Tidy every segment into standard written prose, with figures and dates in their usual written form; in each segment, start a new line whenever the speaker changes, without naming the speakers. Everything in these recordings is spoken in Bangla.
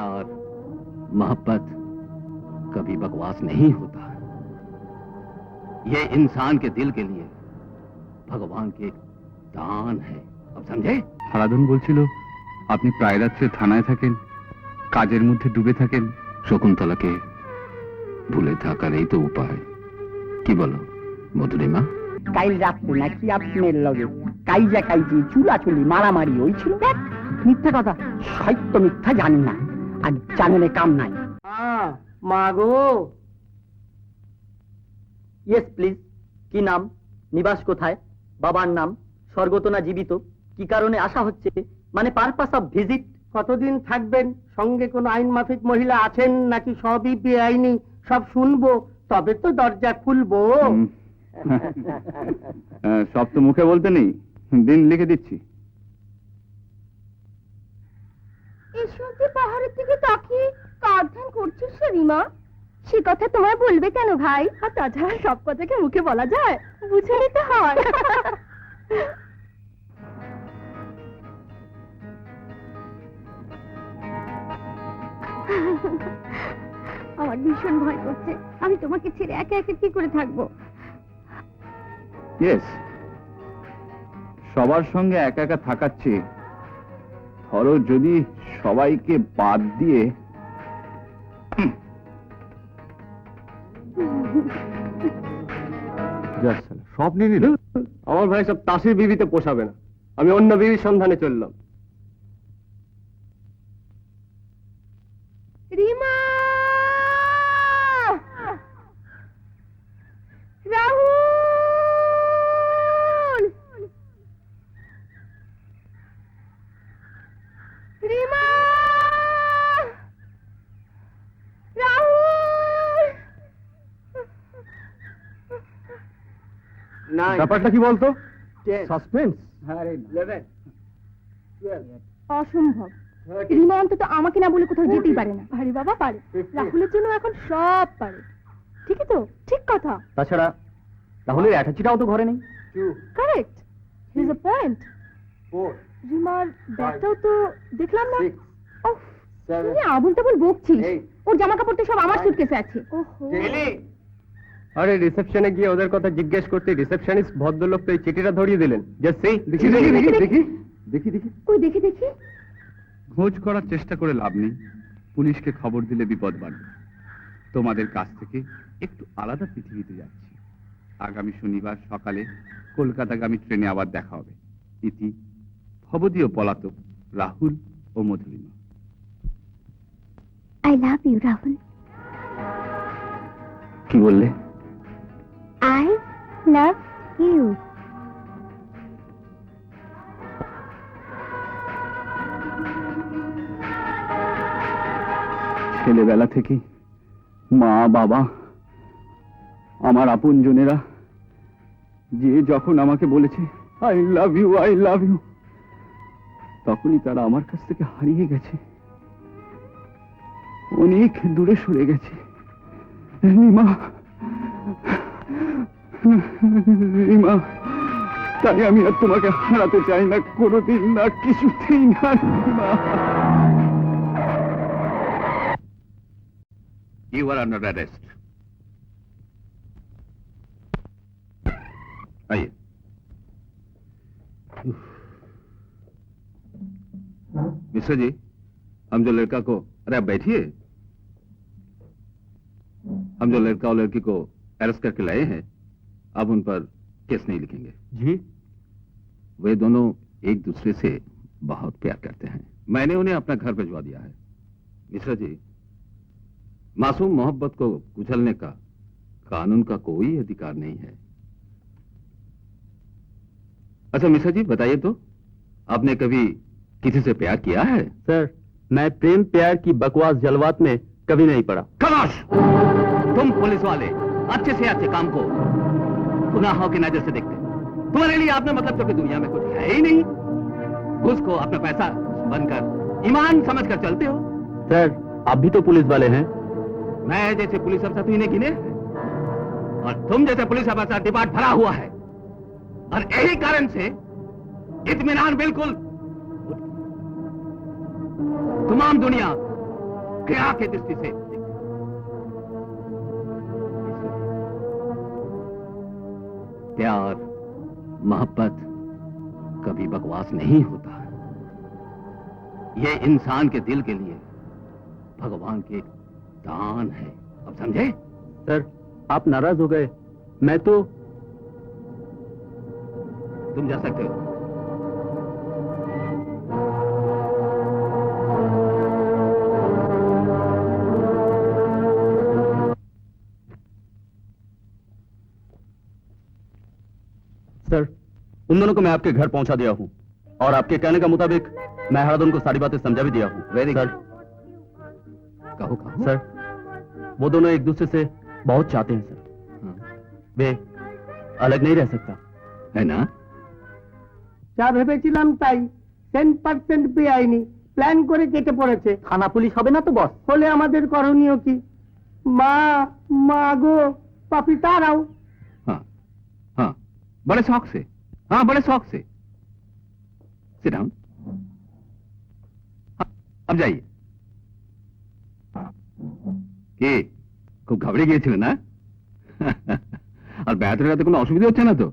प्यार मोहब्बत कभी बकवास नहीं होता। ये इंसान के दिल के लिए भगवान के एक दान है। अब समझे?
হারাধন বলছিল আপনি প্রায় রাত্রে থানায় থাকেন, কাজের মধ্যে ডুবে থাকেন।
শকুন্তলাকে ভুলে থাকার এই তো উপায়। কি বলো মধুরিমা?
কাল রাত্রে নাকি আপনার লগে কাইজা কাইজি চুলাচুলি মারামারি হয়েছিল। মিথ্যা কথা, সত্য মিথ্যা জানি না, আর জানলে কাম নাই। মা গো। Yes please. কি নাম, নিবাস কোথায়, বাবার নাম, স্বর্গত না জীবিত, কি কারণে আসা হচ্ছে, মানে পারপাস অফ ভিজিট। কতদিন থাকবেন, সঙ্গে কোন আইন মাফিক মহিলা আছেন নাকি সবই বেআইনি, সব শুনবো তবে তো দরজা খুলবো।
সব তো মুখে বলতে নেই, দিন লিখে দিচ্ছি।
এসব যে পাহাড়ের দিকে তাকিয়ে কার ধ্যান করছিস রিমা? সে কথা তোমায় বলবে কেন ভাই? আর তাছাড়া সব কথাকে মুখে বলা যায়, বুঝে নিতে হয়। আমার ভীষণ ভয় করছে, আমি তোমাকে ছেড়ে একা একা কি করে থাকবো?
ইয়েস, সবার সঙ্গে একা একা থাকাচ্ছি। ধরো যদি সবাইকে বাদ দিয়ে
সব নিয়ে নিল। আমার ভাই সব তাসির বিবিতে পোষাবে না, আমি অন্য বিবির সন্ধানে চললাম।
রিমা, রাহুল, রিমা, রাহুল।
ব্যাপারটা কি বলতো? সাসপেন্স।
অসম্ভব। রিমা অন্তত আমাকে না বলে কোথাও যেতেই পারে না। আরে বাবা পারে, রাহুলের জন্য এখন সব পারে। ঠিকই তো, ঠিক কথা।
তাছাড়া রাহুলের অ্যাটাচিটাও তো ঘরে নেই।
Correct, he is a point. রিমার ব্যাগটাও তো দেখলাম না। ওহ, তুই আবুল তাবুল বকছিস। ওর জামা কাপড় তো সব আমার সুটকেসে আছে। ওহো।
আরে রিসেপশনে গিয়ে ওদের কথা জিজ্ঞেস করতে রিসেপশনিস্ট ভদ্রলোক তো এই চিঠিটা ধরিয়ে দিলেন। জাস্ট সেই দেখি দেখি দেখি দেখি দেখি
ওই দেখি দেখি।
খোঁজ করার চেষ্টা করে লাভ নেই, পুলিশকে খবর দিলে বিপদ বাড়বে। তোমাদের কাছ থেকে একটু আলাদা পৃথিবীতে যাচ্ছি। আগামী শনিবার সকালে কলকাতাগামী ট্রেনে আবার দেখা হবে। ইতি ভবদীয় পলাতক রাহুল ও Madhurima.
I love you Rahul.
কি বললে?
I love you.
ছেলেবেলা থেকে মা বাবা আমার আপনজনেরা যে যখন আমাকে বলেছে I love you I love you, তখনই তারা আমার কাছ থেকে হারিয়ে গেছে, অনেক দূরে সরে গেছে। রিমা, রিমা, তাই আমি আর তোমাকে হারাতে চাই না, কোনোদিন না, কিছুতেই না Rima.
You are under arrest. आइए। मिश्रा जी, हम जो लड़का को, अरे आप बैठिए, हम जो लड़का और लड़की को अरेस्ट करके लाए हैं, अब उन पर केस नहीं लिखेंगे।
जी?
वे दोनों एक दूसरे से बहुत प्यार करते हैं। मैंने उन्हें अपना घर भिजवा दिया है। मिश्रा जी, मासूम मोहब्बत को कुचलने का कानून का कोई अधिकार नहीं है। अच्छा मिश्रा जी, बताइए तो, आपने कभी किसी से प्यार किया है?
सर, मैं प्रेम प्यार की बकवास जलवात में कभी नहीं पड़ा।
खमोश! तुम पुलिस वाले अच्छे से अच्छे काम को गुनाहों की नजर से देखते। तुम्हारे लिए आपने मतलब तो कि दुनिया में कुछ है ही नहीं। घूस को अपना पैसा बनकर ईमान समझकर चलते हो।
सर, आप भी तो पुलिस वाले हैं।
मैं जैसे पुलिस अफसर तो इन्हें गिने, और तुम जैसे पुलिस अफसर डिपार्ट भरा हुआ है, और यही कारण से इत्मीनान बिल्कुल तमाम दुनिया क्या के दृष्टि से प्यार मोहब्बत कभी बकवास नहीं होता। ये इंसान के दिल के लिए भगवान के दान है। अब समझे?
सर आप नाराज हो गए, मैं तो
तुम जा सकते हो।
सर उन दोनों को मैं आपके घर पहुंचा दिया हूं और आपके कहने का मुताबिक मैं हरादन को सारी बातें समझा भी दिया हूं।
Very
sir
good. कहो कहो।
सर वो दोनों एक दूसरे से बहुत चाहते हैं सर।
हाँ,
वे अलग नहीं रह सकता।
है ना?
যা ভেবেছিলাম তাই 10% বেআইনি প্ল্যান করে কেটে পড়েছে। থানা পুলিশ হবে না তো বস? হলে আমাদের করণীয় কি? মা মা গো পাপি তারাও।
हाँ हाँ, बड़े शौक से। हाँ, बड़े शौक से। Sit down. अब जाइए। কি খুব ঘাবড়ে গিয়েছিল না? আর বেড়াতে বেড়াতে কোনো অসুবিধা হচ্ছে না তো?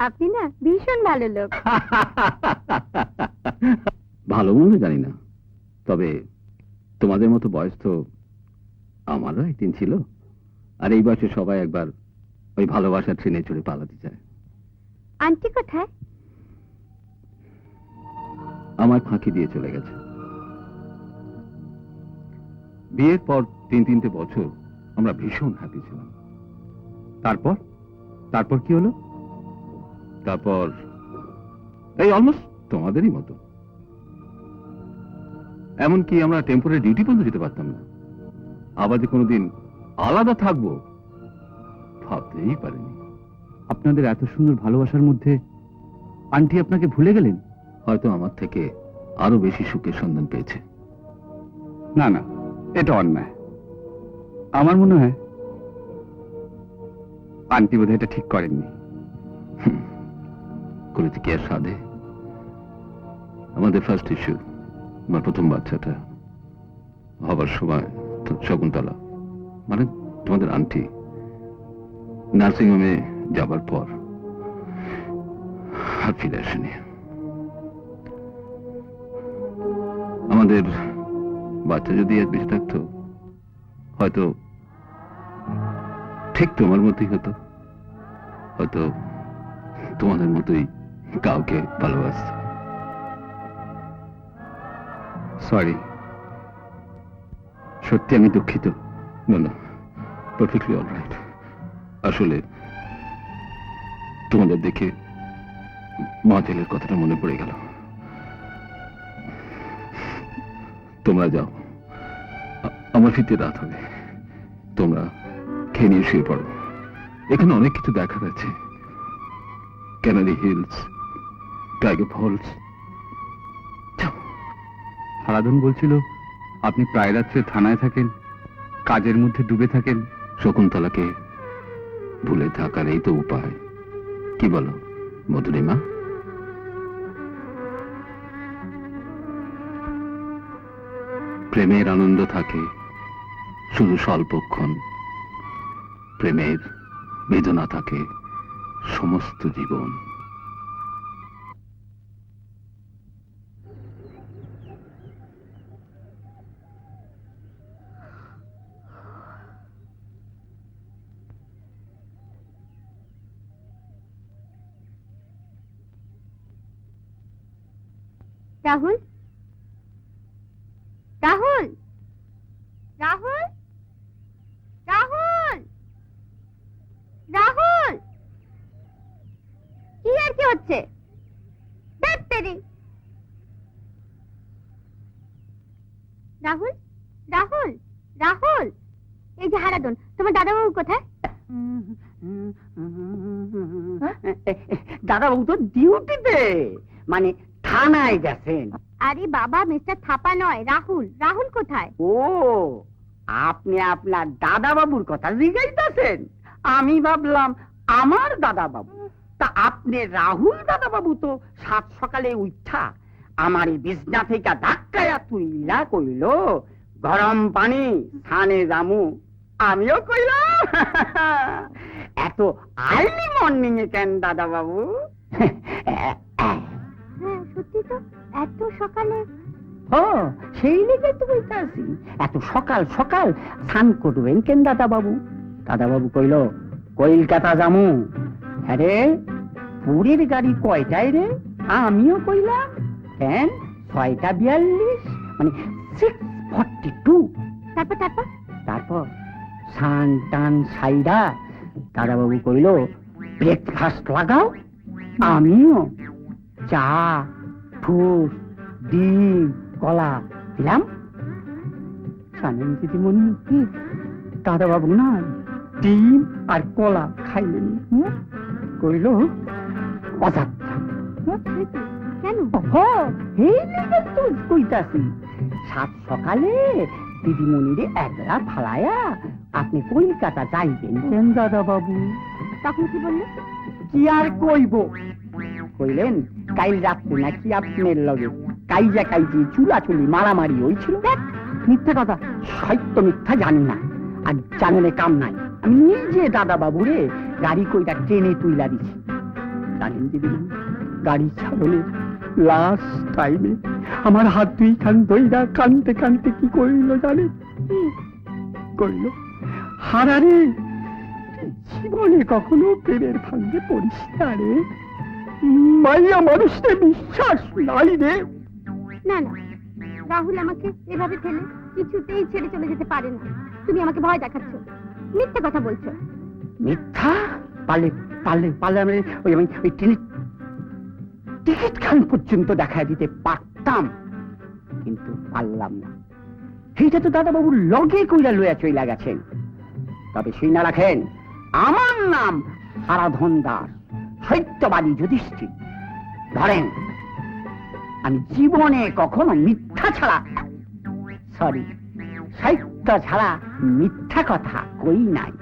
আপনি না ভীষণ ভালো লোক।
ভালো মন্দ জানি না, তবে তোমাদের মতো বয়স তো আমারও একদিন ছিল। আর এই বয়সে সবাই একবার ওই ভালোবাসার ট্রেনে চড়ে পালাতে চায়।
আন্টি কোথায়?
আমার ফাঁকি দিয়ে চলে গেছে। বিয়ের পর 3-3টে বছর আমরা ভীষণ হ্যাপি ছিলাম।
তারপর তারপর কি হলো?
তারপর এই অলমোস্ট তোমাদেরই মতো, এমনকি আমরা টেম্পোরারি ডিউটি পর্যন্ত যেতে পারতাম না। আবার যে কোনোদিন আলাদা থাকবো ভাবতেই পারিনি।
আপনাদের এত সুন্দর ভালোবাসার মধ্যে আন্টি আপনাকে ভুলে গেলেন?
হয়তো আমার থেকে আরো বেশি সুখের সন্ধান পেয়েছে।
না না, এটা অন্যায়। আমার মনে হয় আন্টি বোধহয় এটা ঠিক করেননি।
করেছে কি আর সাধে? আমাদের ফার্স্ট ইস্যু, আমার প্রথম বাচ্চাটা হবার সময় শকুন্তলা মানে তোমাদের আন্টি নার্সিং হোমে যাবার পর আর ফিরে আসেনি। আমাদের বাচ্চা যদি আর বেঁচে থাকতো হয়তো ঠিক তোমার মতোই হতো, হয়তো তোমাদের মতোই কাউকে ভালোবাসত।
সরি,
সত্যি আমি দুঃখিত। না, পারফেক্টলি অলরাইট। আসলে তোমাদের দেখে মা জেলের কথাটা মনে পড়ে গেল। তোমরা যাও, আমার ফিরতে রাত হবে। তোমরা খেয়ে নিয়ে শুয়ে পড়ো। এখানে অনেক কিছু দেখার আছে। ক্যানারি হিলস, টাইগার ফলস।
হারাধন বলছিল আপনি প্রায় রাত্রে থানায় থাকেন, কাজের মধ্যে ডুবে থাকেন।
শকুন্তলাকে ভুলে থাকার এই তো উপায়। কি বলো মধুরিমা? প্রেমের আনন্দ থাকে শুধু স্বল্পক্ষণ, প্রেমের বেদনা থাকে সমস্ত জীবন।
রাহুল, রাহুল, রাহুল, রাহুল, রাহুল, কি আর কি হচ্ছে? রাহুল, রাহুল, রাহুল, এই যে হারাধন, তোমার দাদাবাবু কোথায়?
দাদাবাবু তো ডিউটিতে, মানে থানায় গেছেন।
আরে বাবা, মিস্টার থাপা নয়, রাহুল। রাহুল কোথায়?
ও, আপনি আপনার দাদাবাবুর কথা জিজ্ঞাসিতেছেন? আমি ভাবলাম আমার দাদাবাবু। তা আপনি রাহুল দাদাবাবু তো সাত সকালে উঠা আমার এই বিছনা থেকে ধাক্কায়া তুইলা কইল, গরম পানি স্নানে জামু। আমিও কইলাম এত আর্লি মর্নিং এ কেন দাদা বাবু?
হ্যাঁ সত্যি তো, এত সকালে।
ও সেই লেগে তো বলতেছি, এত সকাল সকাল স্নান করবেন কেন দাদা বাবু? দাদা বাবু কইল কলকাতা জামু। আরে পুরীর গাড়ি কয়টায় রে? আমিও কইলাম কেন 6:42, মানে 6:42।
তারপর তারপর
তারপর সান টান সাইডা দাদা বাবু কইল ব্রেকফাস্ট লাগাও। আমিও চা, ঠোস, ডিম, কলা দিলাম। জানেন দিদিমণি, দাদা বাবু না ডিম আর কলা খাইলেন, কইল অযাত্রা।
কেন?
এই লেগে তো কইতাছি, সাত সকালে দিদিমণিরে একলা ফালায়া আপনি কলকাতা যাইবেন কেন দাদা বাবু?
তখন কি বললে?
কি আর কইব, কইলেন কাল রাত্রে নাকি আপনার লগে কাইজা কাইজি চুলাচুলি মারামারি হয়েছিল। মিথ্যা কথা, সত্য মিথ্যা জানি না, আর জানলে কাম নাই। আমি নিজে দাদা বাবুরে গাড়ি কইটা ট্রেনে তুইলা দিছি। জানেন দিদি, গাড়ি ছাড়লে লাস্ট টাইমে আমার হাত দুইখান দইরা কানতে কানতে কি কইল জানেন? কইল হারারে জীবনে কখনো প্রেমের ফান্দে পড়িস না রে, মাইয়া মানুষকে বিশ্বাস নাই রে।
না না, রাহুল আমাকে এভাবে ফেলে কিছুতেই ছেড়ে চলে যেতে পারে না। তুমি আমাকে ভয় দেখাচ্ছ, মিথ্যে কথা বলছো।
মিথ্যা? পালে পালে পালে আমি ওই ট্রেনের টিকিট খান পর্যন্ত দেখা দিতে পারতাম, কিন্তু পারলাম না। সেইটা তো দাদা বাবুর লগে কইরা লইয়া চইলা গেছেন। তবে সেই না রাখেন, আমার নাম হারাধন দাস, সত্যবাদী যুধিষ্ঠির। ধরেন আমি জীবনে কখনো মিথ্যা ছাড়া, সরি সত্য ছাড়া মিথ্যা কথা কই নাই।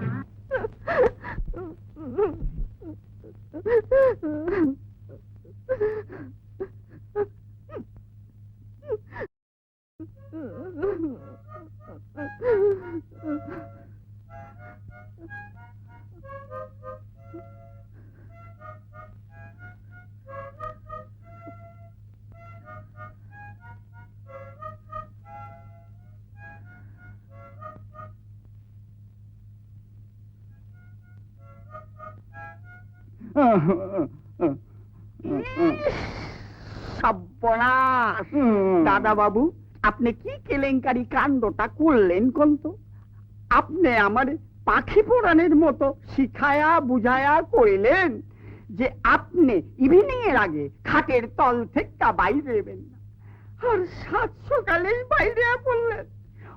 সর্বনাশ! দাদা বাবু, আপনি কি কেলেঙ্কারি কাণ্ডটা করলেন কোন তো? আপনি আমার পাখি পোড়ানোর মতো শিখায়া বুঝায়া কইলেন যে আপনি ইভিনিং এর আগে খাটের তল থেকে বাইরে এবেন না, আর সাত সকালেই বাইরে পড়লেন।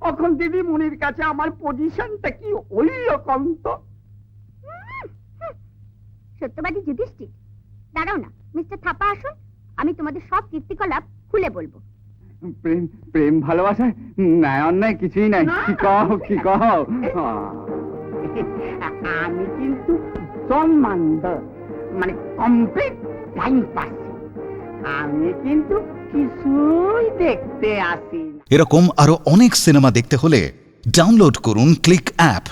এখন দিদিমণির কাছে আমার পজিশনটা কি হইল কন্ত?
সত্যবাদী যুধিষ্ঠির, দাঁড়াও না মিস্টার থাপা, আসুন, আমি তোমাদের সব কীর্তিকলাপ খুলে বলবো।
প্রেম প্রেম ভালোবাসায় ন্যায় অন্যায় কিছুই নাই। কি কও কি কও?
আমি কিন্তু সম্মানদ, মানে কমপ্লিট টাইম পাচ্ছি। আমি কিন্তু কিছুই দেখতে আসি না।
এরকম আরো অনেক সিনেমা দেখতে হলে ডাউনলোড করুন ক্লিক অ্যাপ।